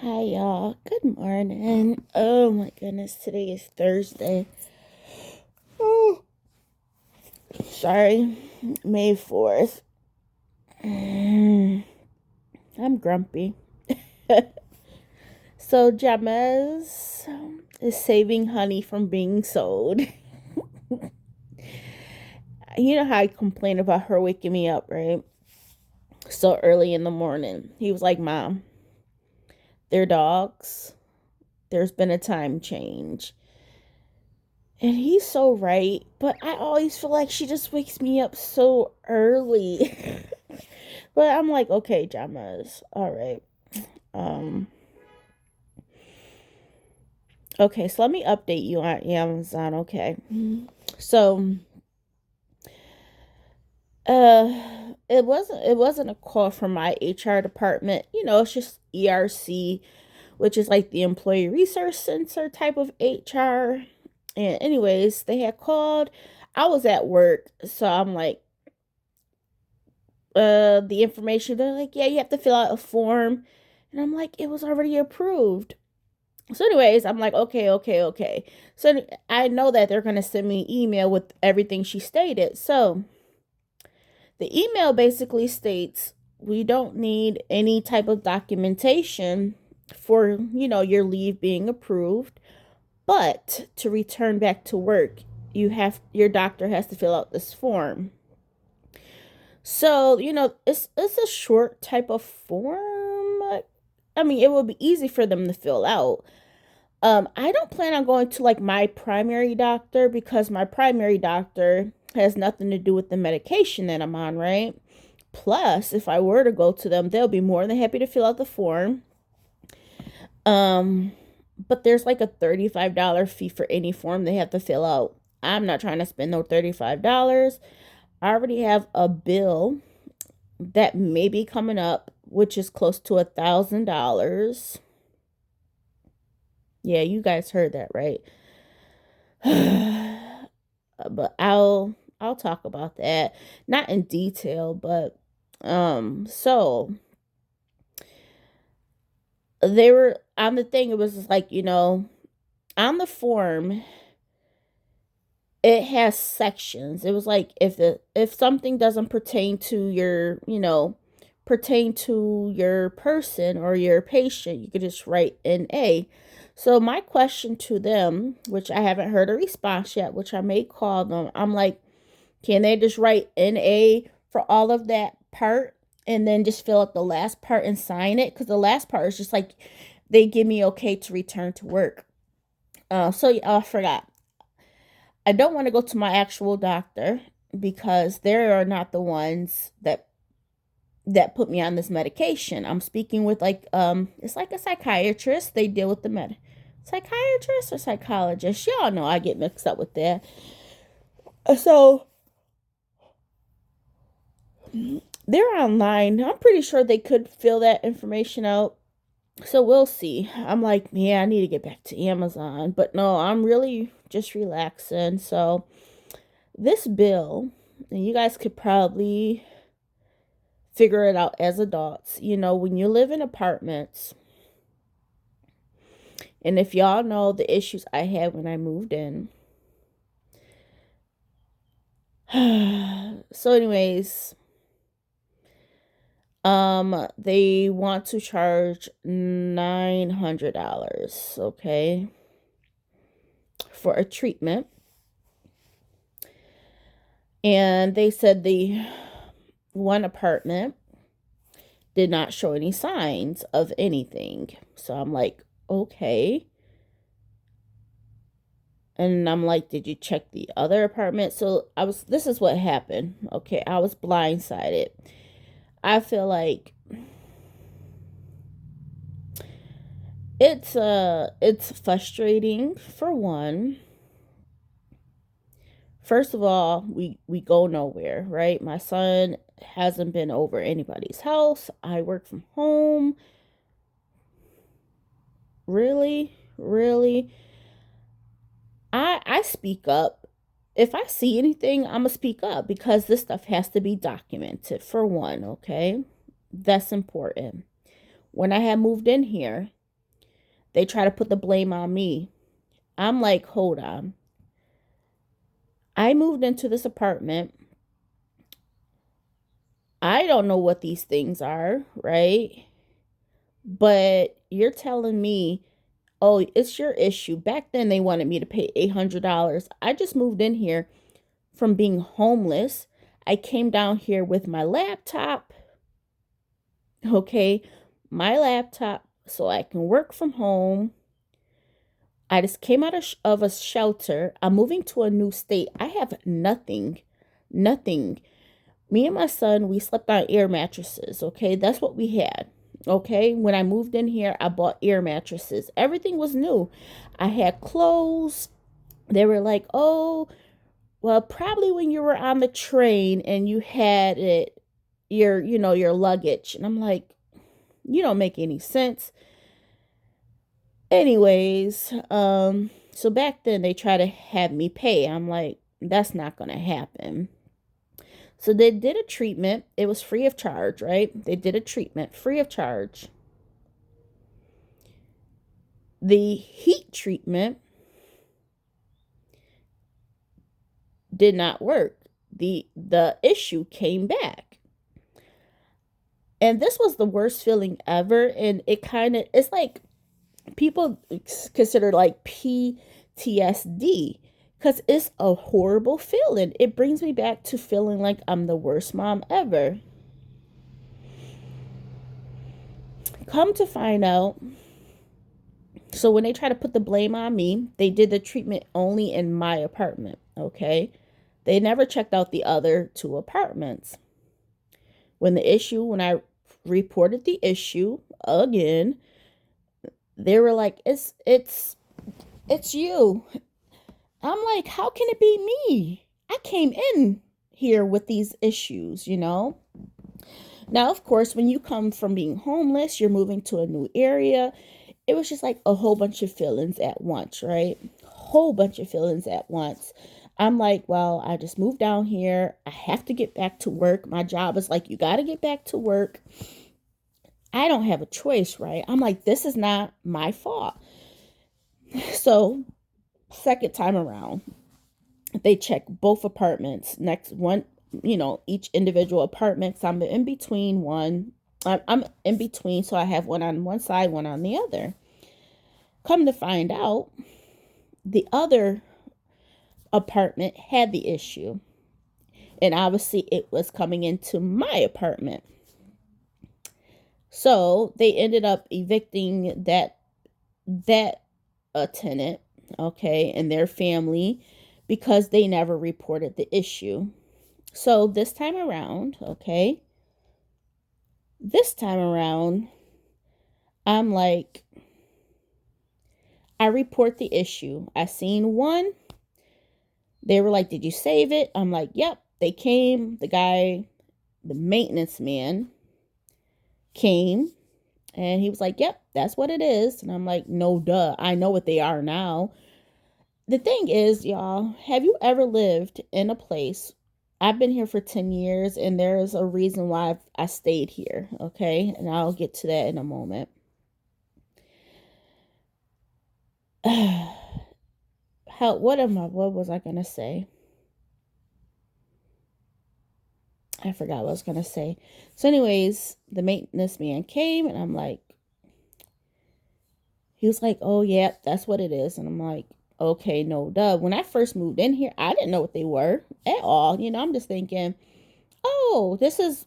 Hi, y'all. Good morning. Oh my goodness, today is Thursday. Oh, sorry, May 4th. I'm grumpy. So, Jamez is saving honey from being sold. You know how I complain about her waking me up, right? So early in the morning. He was like, Mom, they're dogs. There's been a time change. And he's so right, but I always feel like she just wakes me up so early. But I'm like, okay, Jamas, all right. Um, okay, so let me update you on Amazon. Okay, so it wasn't a call from my HR department. It's just ERC, which is like the Employee Resource Center type of HR. And anyways, they had called. I was at work, so I'm like, the information. They're like, yeah, you have to fill out a form. And I'm like, it was already approved. So, anyways, I'm like, okay, okay, okay. So I know that they're gonna send me an email with everything she stated. So the email basically states we don't need any type of documentation for your leave being approved, but to return back to work, your doctor has to fill out this form. So, it's a short type of form. I mean, it will be easy for them to fill out. I don't plan on going to like my primary doctor because my primary doctor has nothing to do with the medication that I'm on, right? Plus, if I were to go to them, they'll be more than happy to fill out the form. Um, but there's like a $35 fee for any form they have to fill out. I'm not trying to spend no $35. I already have a bill that may be coming up, which is close to $1,000. Yeah, you guys heard that right. But I'll talk about that, not in detail, but so they were on the thing. It was like, on the form it has sections. It was like if something doesn't pertain to your person or your patient, you could just write NA. So my question to them, which I haven't heard a response yet, which I may call them, I'm like, can they just write NA for all of that part and then just fill out the last part and sign it? Because the last part is just like they give me okay to return to work. So yeah, I forgot. I don't want to go to my actual doctor because they are not the ones that put me on this medication. I'm speaking with it's like a psychiatrist. They deal with the psychiatrist or psychologist. Y'all know I get mixed up with that. So they're online. I'm pretty sure they could fill that information out. So we'll see. I'm like, yeah, I need to get back to Amazon. But no, I'm really just relaxing. So this bill, and you guys could probably figure it out as adults. When you live in apartments, and if y'all know the issues I had when I moved in. So anyways, they want to charge $900, okay, for a treatment. And they said the one apartment did not show any signs of anything. So I'm like, okay. And I'm like, did you check the other apartment? So this is what happened. Okay, I was blindsided. I feel like it's frustrating for one. First of all, we go nowhere, right? My son hasn't been over anybody's house. I work from home. Really? Really? I speak up. If I see anything, I'm gonna speak up because this stuff has to be documented for one, okay? That's important. When I had moved in here, They try to put the blame on me. I'm like, hold on. I moved into this apartment. I don't know what these things are, right? But you're telling me, oh, it's your issue. Back then, they wanted me to pay $800. I just moved in here from being homeless. I came down here with my laptop, okay? My laptop, so I can work from home. I just came out of a shelter. I'm moving to a new state. I have nothing. Nothing. Me and my son, we slept on air mattresses, okay? That's what we had, okay? When I moved in here, I bought air mattresses. Everything was new. I had clothes. They were like, oh, well, probably when you were on the train and you had your luggage. And I'm like, you don't make any sense. Anyways, so back then they try to have me pay. I'm like, that's not gonna happen. So they did a treatment. It was free of charge, right? They did a treatment free of charge. The heat treatment did not work. The issue came back. And this was the worst feeling ever. And it's like people consider like PTSD because it's a horrible feeling. It brings me back to feeling like I'm the worst mom ever. Come to find out, so when they try to put the blame on me, they did the treatment only in my apartment, okay? They never checked out the other two apartments. When I reported the issue again, they were like, it's you. I'm like, how can it be me? I came in here with these issues, you know? Now, of course, when you come from being homeless, you're moving to a new area. It was just like a whole bunch of feelings at once, right? Whole bunch of feelings at once. I'm like, well, I just moved down here. I have to get back to work. My job is like, you got to get back to work. I don't have a choice, right? I'm like, this is not my fault. So, second time around, they check both apartments. Next one, each individual apartment. So I'm in between one. I'm in between, so I have one on one side, one on the other. Come to find out, the other apartment had the issue. And obviously it was coming into my apartment. So they ended up evicting that tenant, okay, and their family because they never reported the issue. So this time around, I'm like, I report the issue. I seen one. They were like, did you save it? I'm like, yep. They came, the maintenance man came and he was like, yep, that's what it is. And I'm like, no, duh. I know what they are now. The thing is, y'all, have you ever lived in a place? I've been here for 10 years and there's a reason why I stayed here, okay? And I'll get to that in a moment. What was I going to say? I forgot what I was going to say. So anyways, the maintenance man came and I'm like, he was like, oh yeah, that's what it is. And I'm like, okay, no, duh. When I first moved in here, I didn't know what they were at all. I'm just thinking, oh, this is,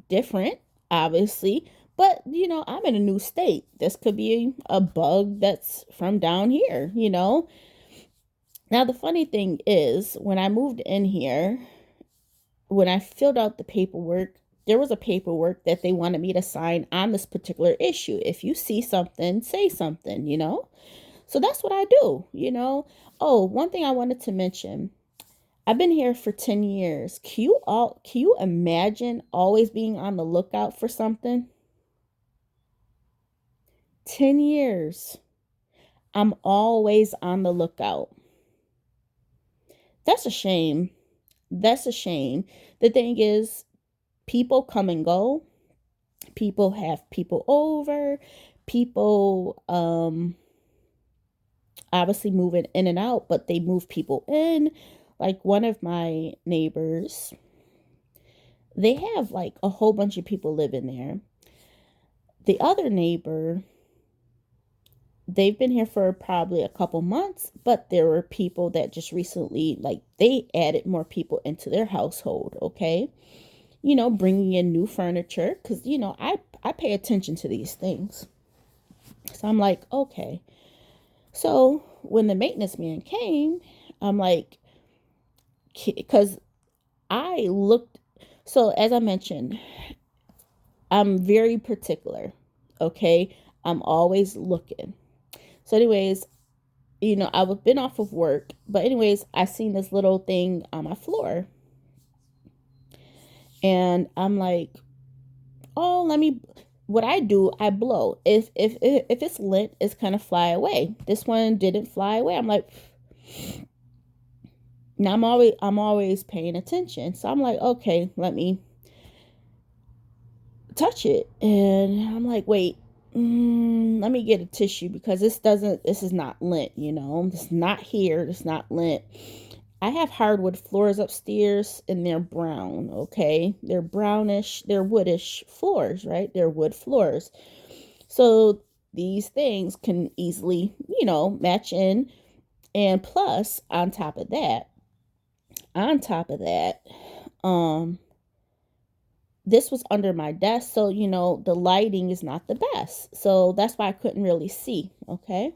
different, obviously. But, I'm in a new state. This could be a bug that's from down here, Now, the funny thing is, when I moved in here, when I filled out the paperwork, there was a paperwork that they wanted me to sign on this particular issue. If you see something, say something, So that's what I do, Oh, one thing I wanted to mention. I've been here for 10 years. Can you imagine always being on the lookout for something? 10 years. I'm always on the lookout. That's a shame. That's a shame. The thing is, people come and go. People have people over. people obviously moving in and out, but they move people in. Like one of my neighbors, they have like a whole bunch of people living there. The other neighbor, they've been here for probably a couple months, but there were people that just recently, like, they added more people into their household, okay? Bringing in new furniture, because, I pay attention to these things. So I'm like, okay. So when the maintenance man came, I'm like, because I looked, so as I mentioned, I'm very particular, okay? I'm always looking. So anyways, I've been off of work, but anyways, I seen this little thing on my floor, and I'm like, oh, what I do, I blow. If it's lit, it's kind of fly away. This one didn't fly away. I'm like, now I'm always paying attention. So I'm like, okay, let me touch it. And I'm like, wait, let me get a tissue, because this is not lint, it's not here, it's not lint. I have hardwood floors upstairs, and they're brown, okay? They're brownish, they're woodish floors, right? They're wood floors. So these things can easily, match in. And plus, on top of that, um, this was under my desk, so the lighting is not the best. So that's why I couldn't really see, okay?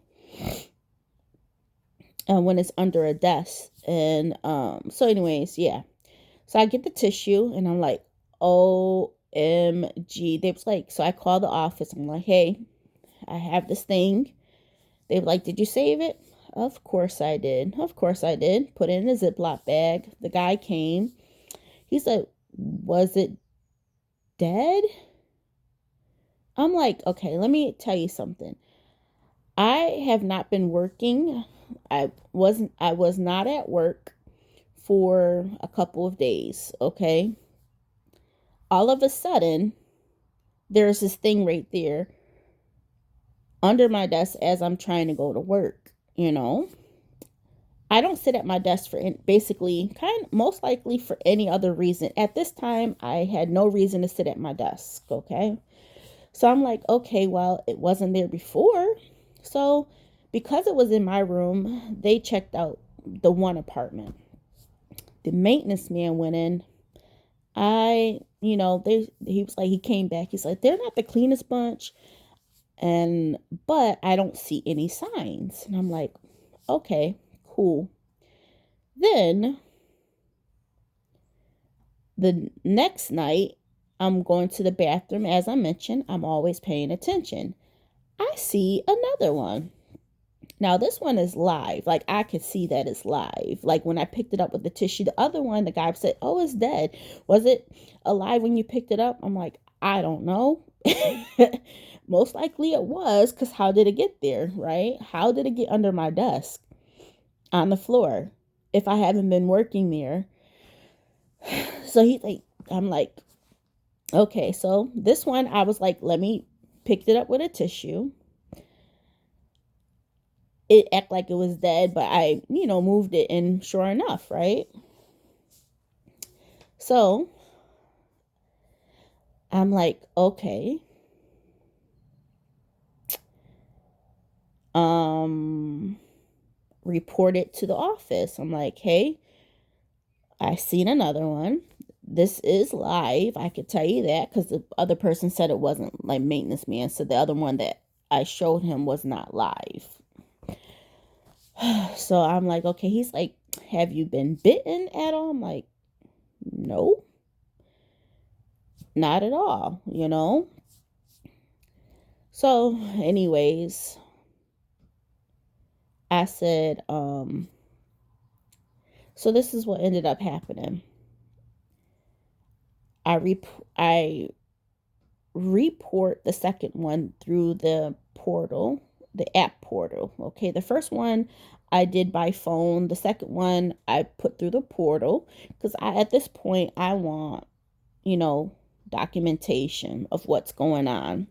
And when it's under a desk. And so anyways, yeah. So I get the tissue, and I'm like, OMG. They was like, so I called the office. I'm like, hey, I have this thing. They were like, did you save it? Of course I did. Of course I did. Put it in a Ziploc bag. The guy came. He said, was it dead? I'm like, okay, let me tell you something. I have not been working. I was not at work for a couple of days, okay? All of a sudden, there's this thing right there under my desk as I'm trying to go to work, I don't sit at my desk for basically most likely for any other reason. At this time, I had no reason to sit at my desk, okay? So I'm like, okay, well, it wasn't there before. So because it was in my room, they checked out the one apartment. The maintenance man went in. He was like, he came back. He's like, they're not the cleanest bunch. But I don't see any signs. And I'm like, okay, cool. Then the next night, I'm going to the bathroom. As I mentioned, I'm always paying attention. I see another one. Now, this one is live. Like, I could see that it's live. Like, when I picked it up with the tissue, the other one, the guy said, oh, it's dead. Was it alive when you picked it up? I'm like, I don't know. Most likely it was, because how did it get there, right? How did it get under my desk on the floor if I haven't been working there? So I'm like, okay, so this one, I was like, picked it up with a tissue. It acted like it was dead, but I, moved it, and sure enough, right? So I'm like, okay. Report it to the office. I'm like, hey, I seen another one. This is live. I could tell you that, because the other person said it wasn't, like, maintenance man. So the other one that I showed him was not live. So I'm like, okay. He's like, have you been bitten at all? I'm like, no, not at all, So anyways, I said, so this is what ended up happening. I report the second one through the portal, the app portal. Okay, the first one I did by phone. The second one I put through the portal, because at this point I want, documentation of what's going on.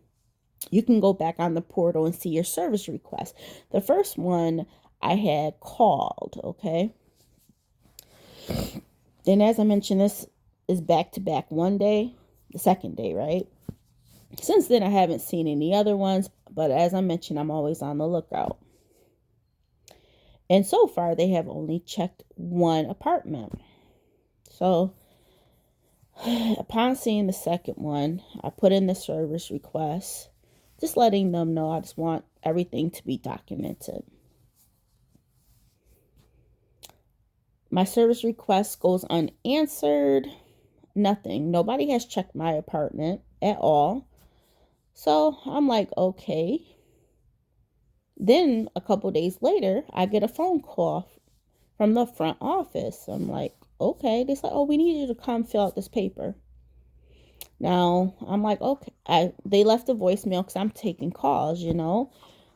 You can go back on the portal and see your service request. The first one I had called, okay? Then, as I mentioned, this is back to back one day, the second day, right? Since then, I haven't seen any other ones, but as I mentioned, I'm always on the lookout. And so far, they have only checked one apartment. So, upon seeing the second one, I put in the service request, just letting them know I just want everything to be documented. My service request goes unanswered. Nothing. Nobody has checked my apartment at all. So I'm like, okay. Then a couple days later, I get a phone call from the front office. I'm like, okay. They said, oh, we need you to come fill out this paper. Now I'm like, okay. They left a voicemail because I'm taking calls,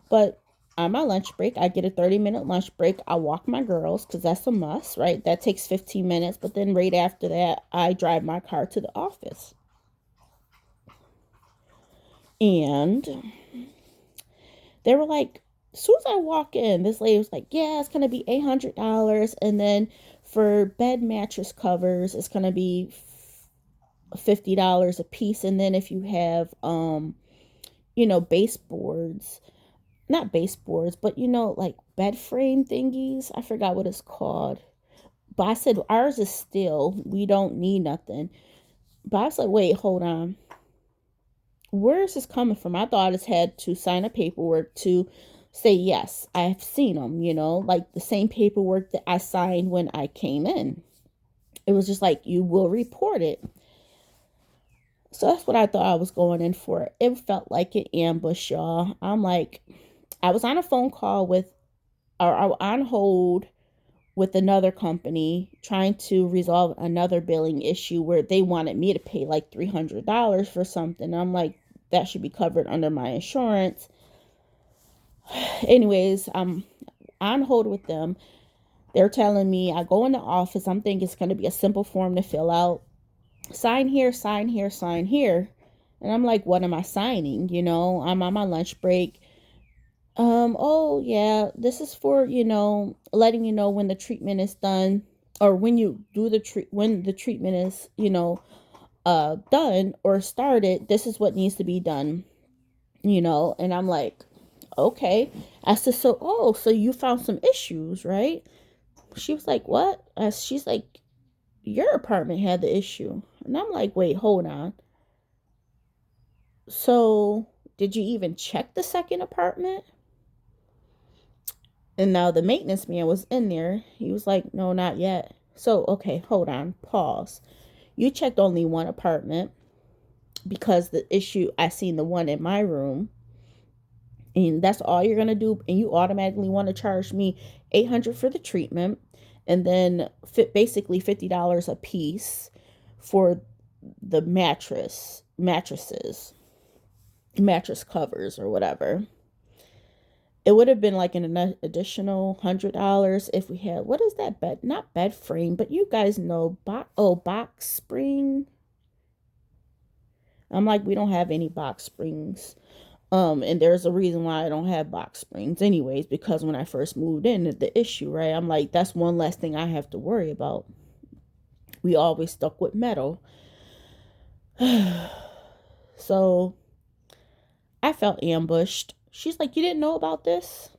But on my lunch break, I get a 30-minute lunch break. I walk my girls because that's a must, right? That takes 15 minutes. But then right after that, I drive my car to the office. And they were like, as soon as I walk in, this lady was like, yeah, it's going to be $800. And then for bed mattress covers, it's going to be $50 a piece. And then if you have, baseboards, not baseboards, but like bed frame thingies. I forgot what it's called. But I said, ours is steel. We don't need nothing. But I was like, wait, hold on. Where is this coming from? I thought I just had to sign a paperwork to say, yes, I've seen them, like the same paperwork that I signed when I came in. It was just like, you will report it. So that's what I thought I was going in for. It felt like an ambush, y'all. I'm like, I was on a phone call or on hold with another company trying to resolve another billing issue where they wanted me to pay like $300 for something. I'm like, that should be covered under my insurance. Anyways, I'm on hold with them. They're telling me I go in the office. I'm thinking it's going to be a simple form to fill out. Sign here, sign here, sign here. And I'm like, what am I signing? I'm on my lunch break. Oh yeah, this is for, letting you know when the treatment is done, or when you do when the treatment is, done or started, this is what needs to be done, and I'm like, okay. I said, so you found some issues, right? She was like, what? She's like, your apartment had the issue. And I'm like, wait, hold on. So did you even check the second apartment? And now the maintenance man was in there. He was like, no, not yet. So, okay, hold on, pause. You checked only one apartment because the issue, I seen the one in my room. And that's all you're going to do. And you automatically want to charge me $800 for the treatment. And then basically $50 a piece for the mattresses, mattress covers or whatever. It would have been like an additional $100 if we had, what is that bed? Not bed frame, but you guys know, box spring. I'm like, we don't have any box springs. And there's a reason why I don't have box springs anyways, because when I first moved in, the issue, right? I'm like, that's one less thing I have to worry about. We always stuck with metal. So I felt ambushed. She's like, you didn't know about this?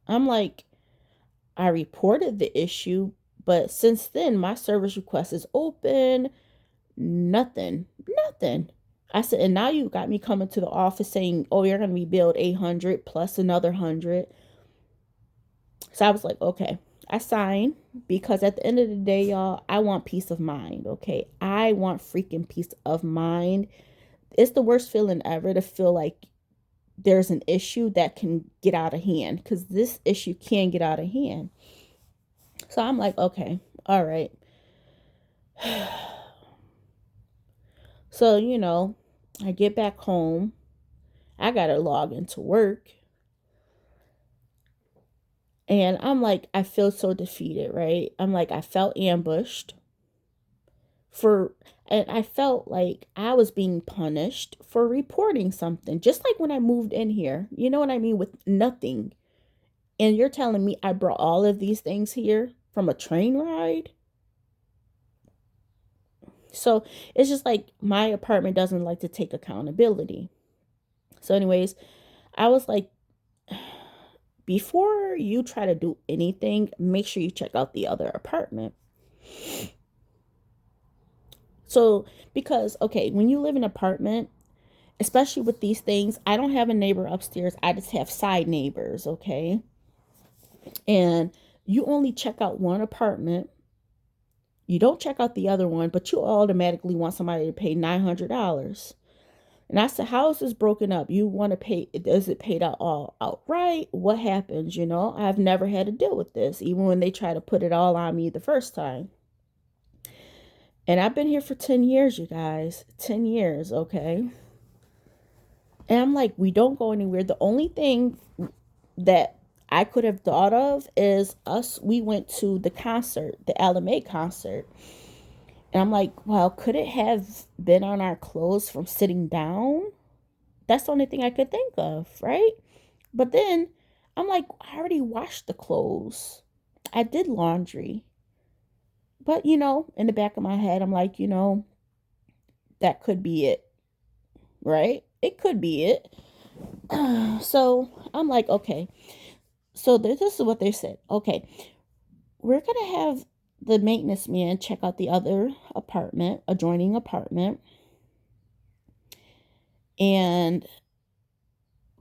I'm like, I reported the issue, but since then, my service request is open. Nothing. I said, and now you got me coming to the office saying, oh, you're going to be billed 800 plus another 100. So I was like, okay, I signed, because at the end of the day, y'all, I want peace of mind. Okay. I want freaking peace of mind. It's the worst feeling ever to feel like there's an issue that can get out of hand, because this issue can get out of hand. So I'm like, okay, all right. So, I get back home. I got to log into work. And I'm like, I feel so defeated, right? I'm like, I felt ambushed for, and I felt like I was being punished for reporting something. Just like when I moved in here, you know what I mean, with nothing. And you're telling me I brought all of these things here from a train ride? So it's just like my apartment doesn't like to take accountability. So, anyways, I was like, before you try to do anything, make sure you check out the other apartment. So, because, okay, when you live in an apartment, especially with these things, I don't have a neighbor upstairs, I just have side neighbors, okay? And you only check out one apartment, you don't check out the other one, but you automatically want somebody to pay $900. And I said, how is this broken up? You want to pay, is it paid out all outright? What happens? I've never had to deal with this, even when they try to put it all on me the first time. And I've been here for 10 years, you guys. 10 years, okay? And I'm like, we don't go anywhere. The only thing that I could have thought of is we went to the concert, the LMA concert. And I'm like, well, could it have been on our clothes from sitting down? That's the only thing I could think of, right? But then I'm like, I already washed the clothes. I did laundry. But, in the back of my head, I'm like, that could be it, right? It could be it. So I'm like, okay. So this is what they said. Okay, we're going to have the maintenance man check out the other apartment, adjoining apartment. And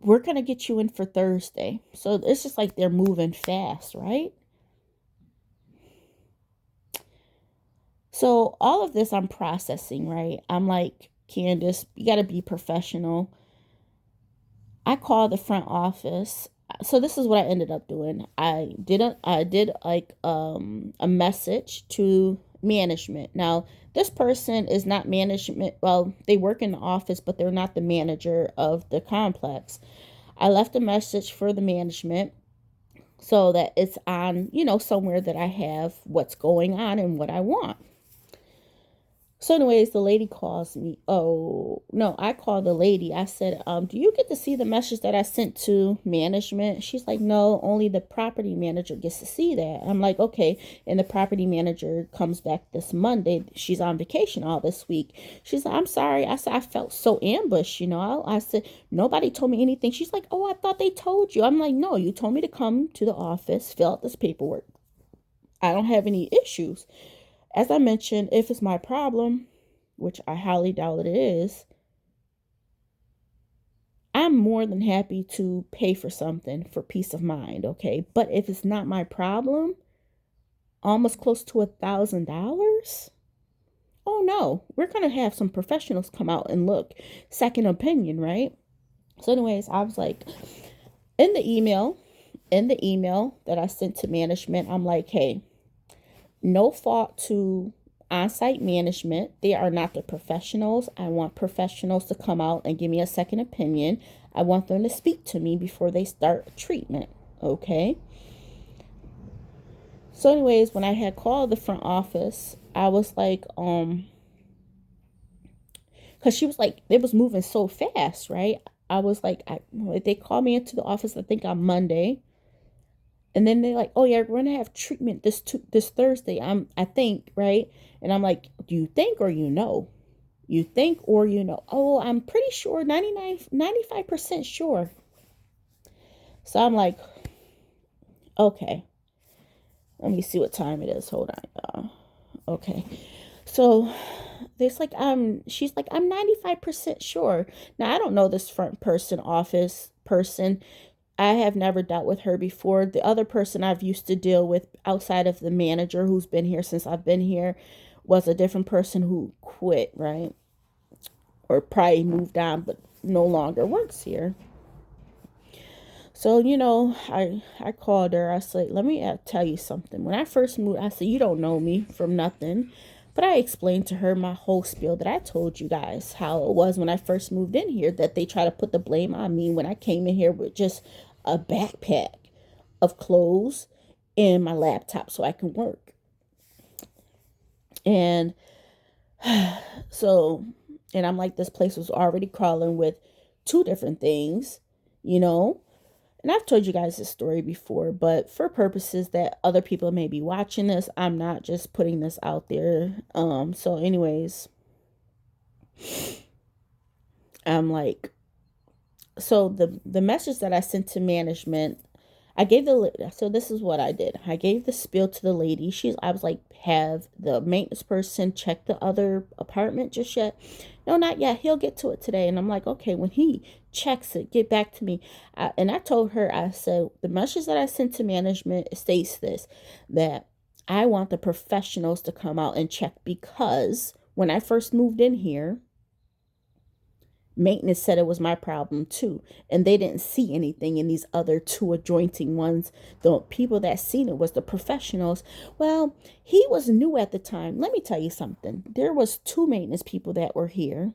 we're going to get you in for Thursday. So it's just like they're moving fast, right? So all of this I'm processing, right? I'm like, Candace, you got to be professional. I called the front office. So this is what I ended up doing. I did like a message to management. Now, this person is not management. Well, they work in the office, but they're not the manager of the complex. I left a message for the management so that it's on, somewhere that I have what's going on and what I want. So, anyways, the lady calls me. Oh, no, I called the lady. I said, do you get to see the message that I sent to management? She's like, no, only the property manager gets to see that. I'm like, okay. And the property manager comes back this Monday. She's on vacation all this week. She's like, I'm sorry. I said, I felt so ambushed, I said, nobody told me anything. She's like, oh, I thought they told you. I'm like, no, you told me to come to the office, fill out this paperwork. I don't have any issues. As I mentioned, if it's my problem, which I highly doubt it is, I'm more than happy to pay for something for peace of mind, okay? But if it's not my problem, almost close to $1,000, oh no, we're gonna have some professionals come out and look. Second opinion, right? So, anyways, I was like, in the email that I sent to management, I'm like, hey, no fault to on-site management. They are not the professionals. I want professionals to come out and give me a second opinion. I want them to speak to me before they start treatment. Okay. So, anyways, when I had called the front office, I was like, because she was like, it was moving so fast, right? I was like, they called me into the office, I think on Monday. And then they're like, oh yeah, we're gonna have treatment this Thursday. I think, right? And I'm like, do you think or you know? You think or you know? Oh, I'm pretty sure, 95% sure. So I'm like, okay. Let me see what time it is. Hold on, y'all. Okay. So she's like, I'm 95% sure. Now I don't know this front person office person. I have never dealt with her before. The other person I've used to deal with outside of the manager who's been here since I've been here was a different person who quit, right? Or probably moved on, but no longer works here. So, I called her. I said, let me tell you something. When I first moved, I said, you don't know me from nothing. But I explained to her my whole spiel that I told you guys how it was when I first moved in here, that they try to put the blame on me when I came in here with just a backpack of clothes and my laptop so I can work. And So, and I'm like, this place was already crawling with two different things, you know? And I've told you guys this story before, but for purposes that other people may be watching this, I'm not just putting this out there. So anyways, I'm like, so the message that I sent to management, I gave so this is what I did. I gave the spiel to the lady. I was like, have the maintenance person check the other apartment just yet? No, not yet. He'll get to it today. And I'm like, okay, when he checks it, get back to me. And I told her, I said, the message that I sent to management states this, that I want the professionals to come out and check, because when I first moved in here, maintenance said it was my problem too, and they didn't see anything in these other two adjoining ones. The people that seen it was the professionals. Well, he was new at the time. Let me tell you something, there was two maintenance people that were here.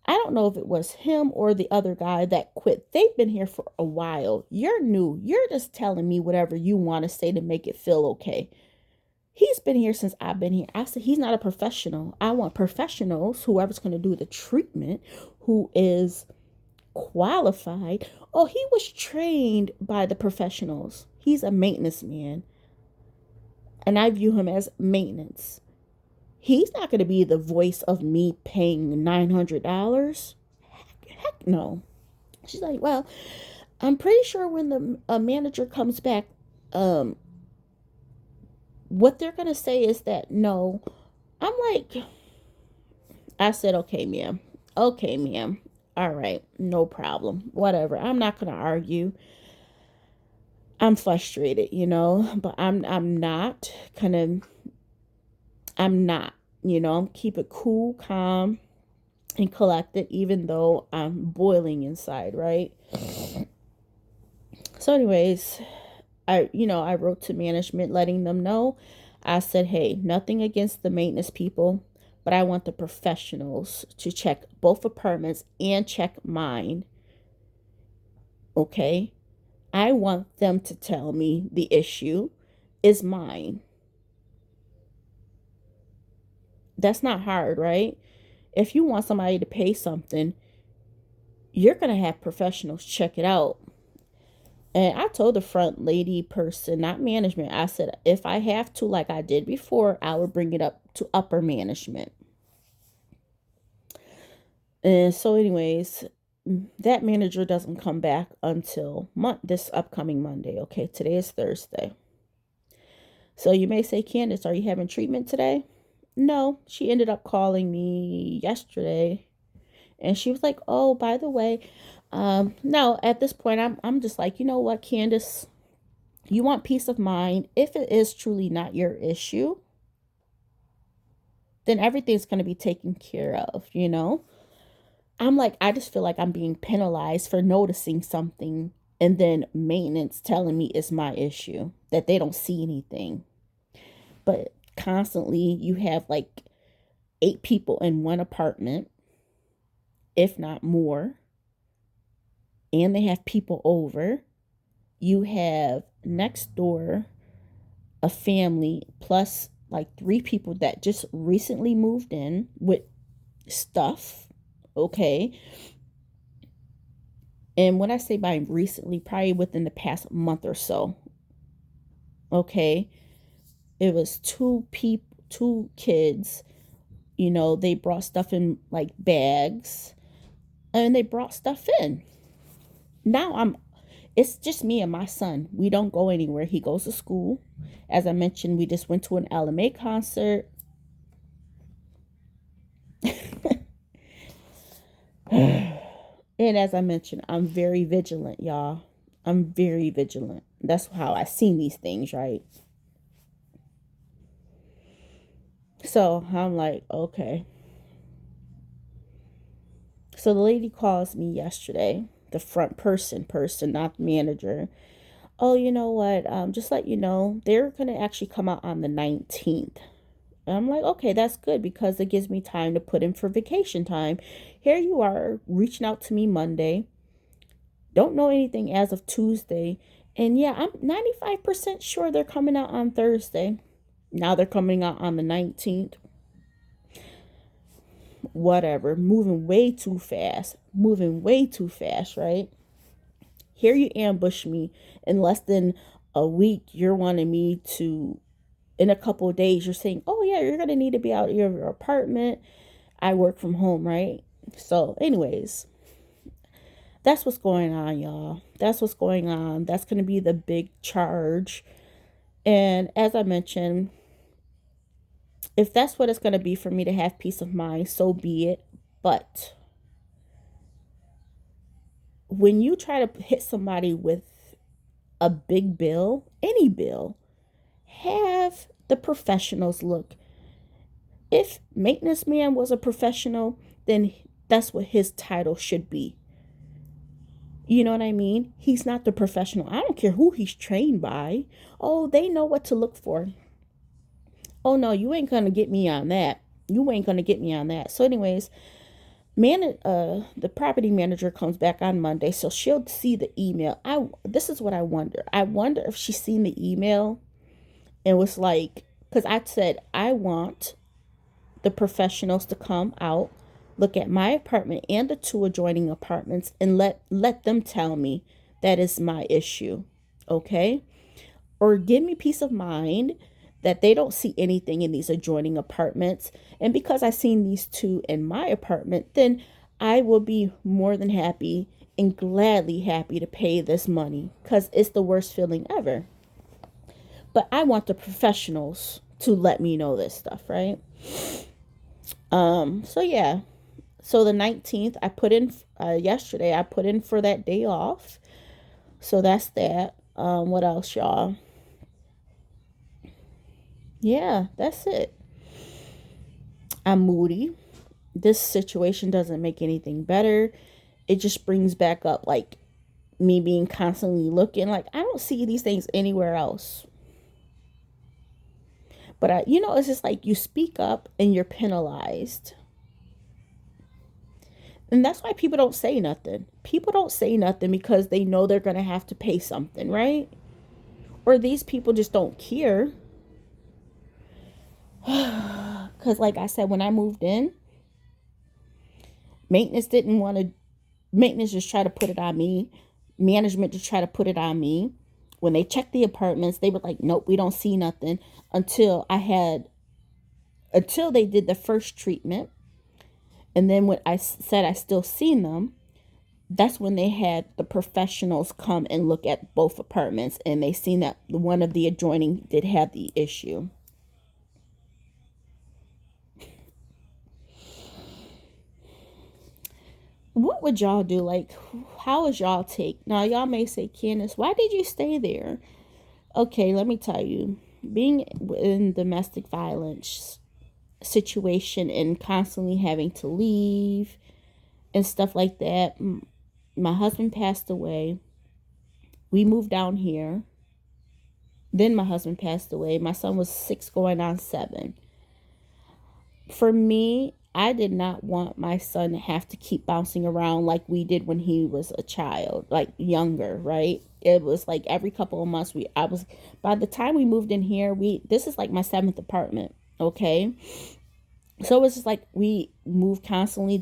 I don't know if it was him or the other guy that quit. They've been here for a while. You're new, you're just telling me whatever you want to say to make it feel okay. He's been here since I've been here. I said, he's not a professional. I want professionals, whoever's going to do the treatment, who is qualified. Oh, he was trained by the professionals. He's a maintenance man. And I view him as maintenance. He's not going to be the voice of me paying $900. Heck no. She's like, well, I'm pretty sure when the manager comes back, what they're going to say is that no. I'm like, I said, okay, ma'am. Okay, ma'am. All right, no problem. Whatever. I'm not going to argue. I'm frustrated, but I'm not kind of I'm not, I'm keep it cool, calm, and collected, even though I'm boiling inside, right? So anyways, I wrote to management letting them know. I said, hey, nothing against the maintenance people, but I want the professionals to check both apartments and check mine. Okay? I want them to tell me the issue is mine. That's not hard, right? If you want somebody to pay something, you're going to have professionals check it out. And I told the front lady person, not management, I said, if I have to, like I did before, I would bring it up to upper management. And so, anyways, that manager doesn't come back until this upcoming Monday. Okay, today is Thursday. So you may say, Candace, are you having treatment today? No, she ended up calling me yesterday. And she was like, oh, by the way, no, at this point, I'm just like, you know what, Candace, you want peace of mind. If it is truly not your issue, then everything's going to be taken care of, I'm like, I just feel like I'm being penalized for noticing something, and then maintenance telling me it's my issue, that they don't see anything. But constantly you have like 8 people in one apartment, if not more, and they have people over. You have next door a family plus like 3 people that just recently moved in with stuff. Okay. And when I say by recently, probably within the past month or so. Okay. It was 2 kids, they brought stuff in like bags, and they brought stuff in. Now it's just me and my son. We don't go anywhere. He goes to school. As I mentioned, we just went to an LMA concert. And as I mentioned, I'm very vigilant, y'all. I'm very vigilant. That's how I seen these things, right? So I'm like, okay. So the lady calls me yesterday, the front person, not the manager. Oh, you know what? Just let you know, they're going to actually come out on the 19th. And I'm like, okay, that's good, because it gives me time to put in for vacation time. Here you are reaching out to me Monday. Don't know anything as of Tuesday. And yeah, I'm 95% sure they're coming out on Thursday. Now they're coming out on the 19th. whatever, moving way too fast, right? Here you ambush me in less than a week. You're wanting me to, in a couple of days, you're saying, oh yeah, you're going to need to be out of your apartment. I work from home, right? So anyways, that's what's going on, y'all. That's what's going on. That's going to be the big charge. And as I mentioned, if that's what it's going to be for me to have peace of mind, so be it. But when you try to hit somebody with a big bill, any bill, have the professionals look. If maintenance man was a professional, then that's what his title should be. You know what I mean? He's not the professional. I don't care who he's trained by. Oh, they know what to look for. Oh no, you ain't gonna get me on that. You ain't gonna get me on that. So, anyways, the property manager comes back on Monday, so she'll see the email. This is what I wonder. I wonder if she's seen the email and was like, because I said I want the professionals to come out, look at my apartment and the two adjoining apartments, and let them tell me that is my issue, okay? Or give me peace of mind that they don't see anything in these adjoining apartments. And because I've seen these two in my apartment, then I will be more than happy and gladly happy to pay this money, because it's the worst feeling ever. But I want the professionals to let me know this stuff, right? So yeah. So the 19th, I put in, yesterday, I put in for that day off. So that's that. What else, y'all? Yeah, that's it. I'm moody. This situation doesn't make anything better. It just brings back up like me being constantly looking. Like, I don't see these things anywhere else. But it's just like you speak up and you're penalized. And that's why people don't say nothing. People don't say nothing because they know they're going to have to pay something, right? Or these people just don't care. Because like I said, when I moved in, maintenance didn't want to, maintenance just tried to put it on me. Management just tried to put it on me. When they checked the apartments, they were like, nope, we don't see nothing until they did the first treatment. And then when I said I still seen them, that's when they had the professionals come and look at both apartments, and they seen that one of the adjoining did have the issue. What would y'all do? Like, how is y'all take? Now, y'all may say, Candace, why did you stay there? Okay, let me tell you. Being in domestic violence situation and constantly having to leave and stuff like that. My husband passed away. We moved down here. Then my husband passed away. My son was 6 going on 7. For me, I did not want my son to have to keep bouncing around like we did when he was a child, like younger, right? It was like every couple of months by the time we moved in here, this is like my 7th apartment, okay? So it's just like we moved constantly.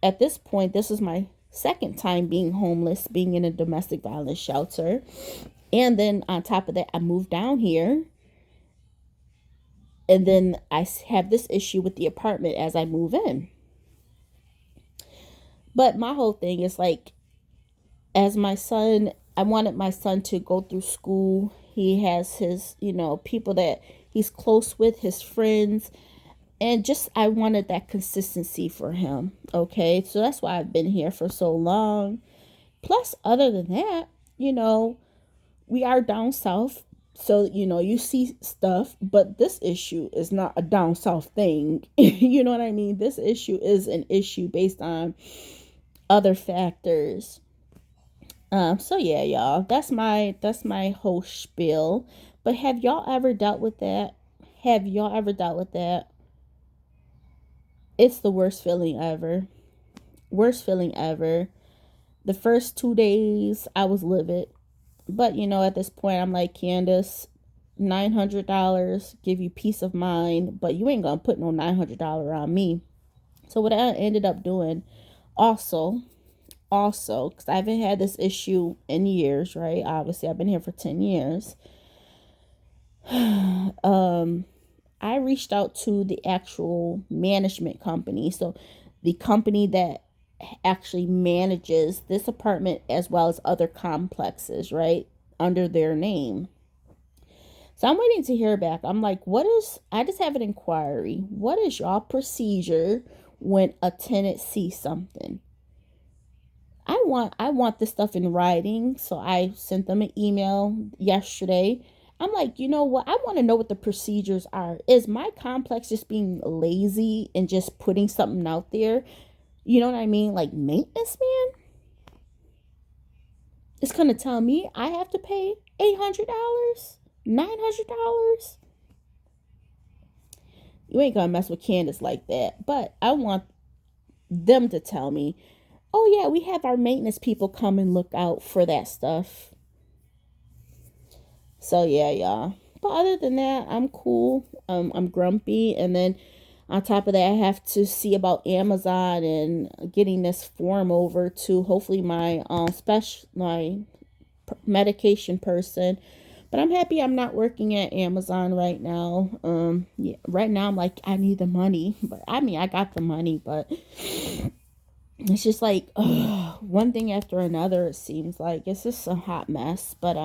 At this point, this is my second time being homeless, being in a domestic violence shelter. And then on top of that, I moved down here. And then I have this issue with the apartment as I move in. But my whole thing is like, as my son, I wanted my son to go through school. He has his, people that he's close with, his friends. And just, I wanted that consistency for him. Okay. So that's why I've been here for so long. Plus, other than that, we are down south. So, you see stuff, but this issue is not a down south thing. You know what I mean? This issue is an issue based on other factors. So yeah, y'all, that's my whole spiel. But have y'all ever dealt with that? Have y'all ever dealt with that? It's the worst feeling ever. Worst feeling ever. The first 2 days, I was livid. But, at this point, I'm like, Candace, $900, give you peace of mind, but you ain't gonna put no $900 on me. So what I ended up doing also, because I haven't had this issue in years, right? Obviously, I've been here for 10 years. I reached out to the actual management company. So the company that actually manages this apartment as well as other complexes, right? Under their name. So I'm waiting to hear back. I'm like, I just have an inquiry. What is y'all procedure when a tenant sees something? I want this stuff in writing. So I sent them an email yesterday. I'm like, you know what? I want to know what the procedures are. Is my complex just being lazy and just putting something out there? You know what I mean? Like maintenance man is gonna tell me I have to pay $800, $900. You ain't gonna mess with Candace like that. But I want them to tell me, oh yeah, we have our maintenance people come and look out for that stuff. So yeah, y'all. But other than that, I'm cool. I'm grumpy, and then on top of that, I have to see about Amazon and getting this form over to hopefully my medication person. But I'm happy I'm not working at Amazon right now. Yeah, right now I'm like I need the money, but I mean I got the money, but it's just like one thing after another. It seems like it's just a hot mess. But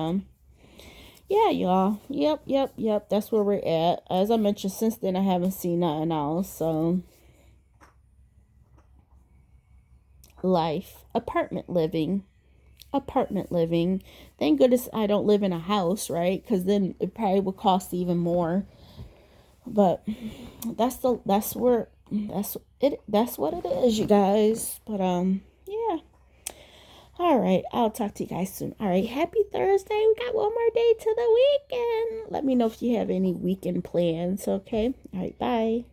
yeah, y'all. Yep. That's where we're at. As I mentioned, since then I haven't seen nothing else. So life, apartment living. Thank goodness I don't live in a house, right? Because then it probably would cost even more. But that's what it is, you guys. But yeah. All right, I'll talk to you guys soon. All right, happy Thursday. We got one more day to the weekend. Let me know if you have any weekend plans, okay? All right, bye.